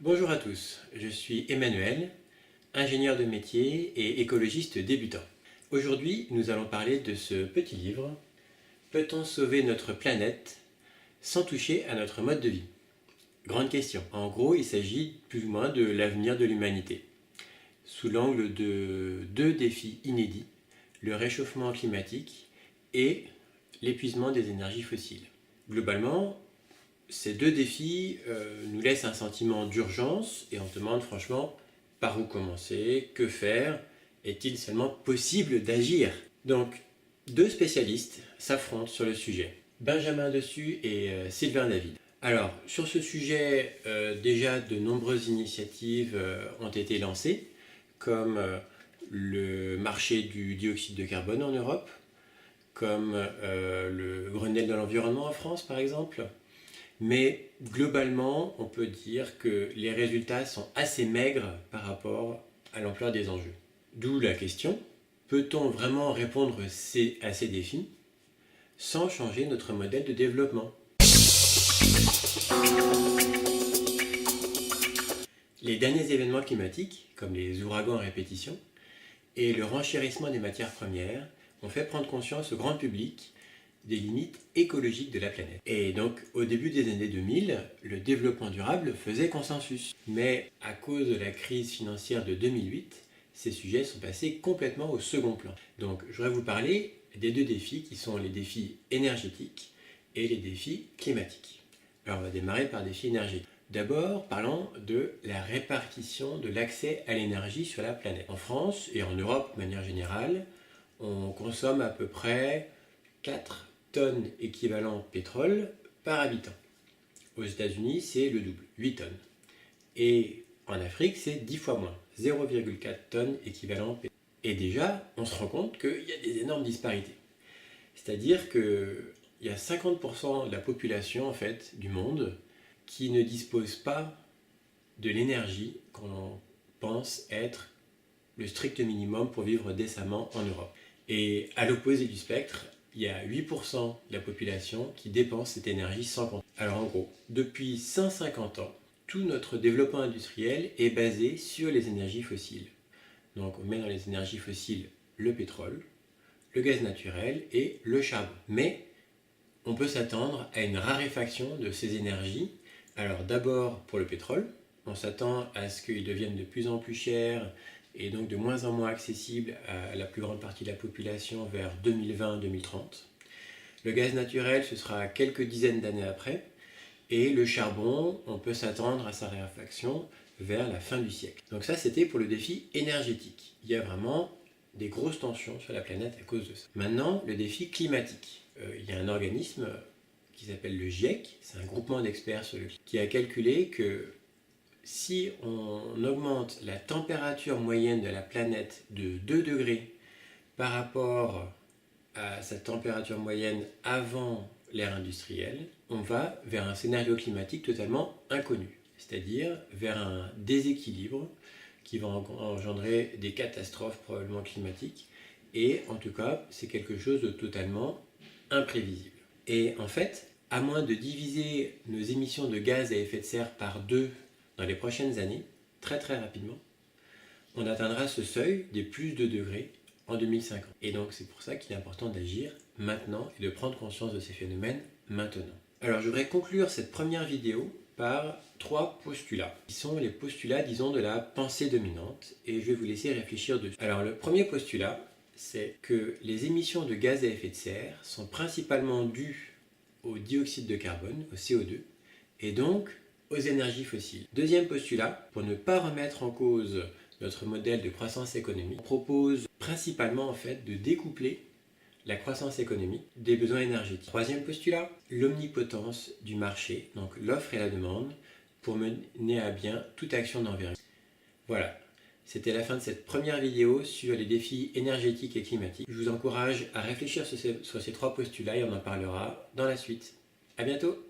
Bonjour à tous, je suis Emmanuel, ingénieur de métier et écologiste débutant. Aujourd'hui, nous allons parler de ce petit livre « Peut-on sauver notre planète sans toucher à notre mode de vie ?» Grande question. En gros, il s'agit plus ou moins de l'avenir de l'humanité, sous l'angle de deux défis inédits, le réchauffement climatique et l'épuisement des énergies fossiles. Globalement, ces deux défis nous laissent un sentiment d'urgence et on se demande franchement par où commencer, que faire, est-il seulement possible d'agir? Donc, deux spécialistes s'affrontent sur le sujet, Benjamin Dessus et Sylvain David. Alors, sur ce sujet, déjà de nombreuses initiatives ont été lancées, comme le marché du dioxyde de carbone en Europe, comme le Grenelle de l'environnement en France par exemple. Mais globalement, on peut dire que les résultats sont assez maigres par rapport à l'ampleur des enjeux. D'où la question, peut-on vraiment répondre à ces défis sans changer notre modèle de développement? Les derniers événements climatiques, comme les ouragans à répétition, et le renchérissement des matières premières ont fait prendre conscience au grand public des limites écologiques de la planète. Et donc, au début des années 2000, le développement durable faisait consensus. Mais à cause de la crise financière de 2008, ces sujets sont passés complètement au second plan. Donc, je voudrais vous parler des deux défis qui sont les défis énergétiques et les défis climatiques. Alors, on va démarrer par les défis énergétiques. D'abord, parlons de la répartition de l'accès à l'énergie sur la planète. En France et en Europe de manière générale, on consomme à peu près 4 tonnes équivalent pétrole par habitant. Aux États-Unis, c'est le double, 8 tonnes. Et en Afrique, c'est 10 fois moins, 0,4 tonnes équivalent pétrole. Et déjà, on se rend compte qu'il y a des énormes disparités. C'est-à-dire qu'il y a 50% de la population en fait, du monde qui ne dispose pas de l'énergie qu'on pense être le strict minimum pour vivre décemment en Europe. Et à l'opposé du spectre, il y a 8% de la population qui dépense cette énergie sans compter. Alors en gros, depuis 150 ans, tout notre développement industriel est basé sur les énergies fossiles. Donc on met dans les énergies fossiles le pétrole, le gaz naturel et le charbon. Mais on peut s'attendre à une raréfaction de ces énergies. Alors d'abord pour le pétrole, on s'attend à ce qu'il devienne de plus en plus cher et donc de moins en moins accessible à la plus grande partie de la population vers 2020-2030. Le gaz naturel, ce sera quelques dizaines d'années après, et le charbon, on peut s'attendre à sa raréfaction vers la fin du siècle. Donc ça, c'était pour le défi énergétique. Il y a vraiment des grosses tensions sur la planète à cause de ça. Maintenant, le défi climatique. Il y a un organisme qui s'appelle le GIEC, c'est un groupement d'experts sur le climat, qui a calculé que si on augmente la température moyenne de la planète de 2 degrés par rapport à sa température moyenne avant l'ère industrielle, on va vers un scénario climatique totalement inconnu, c'est-à-dire vers un déséquilibre qui va engendrer des catastrophes probablement climatiques, et en tout cas, c'est quelque chose de totalement imprévisible. Et en fait, à moins de diviser nos émissions de gaz à effet de serre par 2 dans les prochaines années, très rapidement, on atteindra ce seuil des plus de degrés en 2050. Et donc c'est pour ça qu'il est important d'agir maintenant et de prendre conscience de ces phénomènes maintenant. Alors je voudrais conclure cette première vidéo par 3 postulats, qui sont les postulats, disons, de la pensée dominante, et je vais vous laisser réfléchir dessus. Alors le premier postulat, c'est que les émissions de gaz à effet de serre sont principalement dues au dioxyde de carbone, au CO2, et donc aux énergies fossiles. Deuxième postulat, pour ne pas remettre en cause notre modèle de croissance économique, on propose principalement en fait de découpler la croissance économique des besoins énergétiques. Troisième postulat, l'omnipotence du marché, donc l'offre et la demande, pour mener à bien toute action d'envergure. Voilà, c'était la fin de cette première vidéo sur les défis énergétiques et climatiques. Je vous encourage à réfléchir sur ces 3 postulats et on en parlera dans la suite. À bientôt!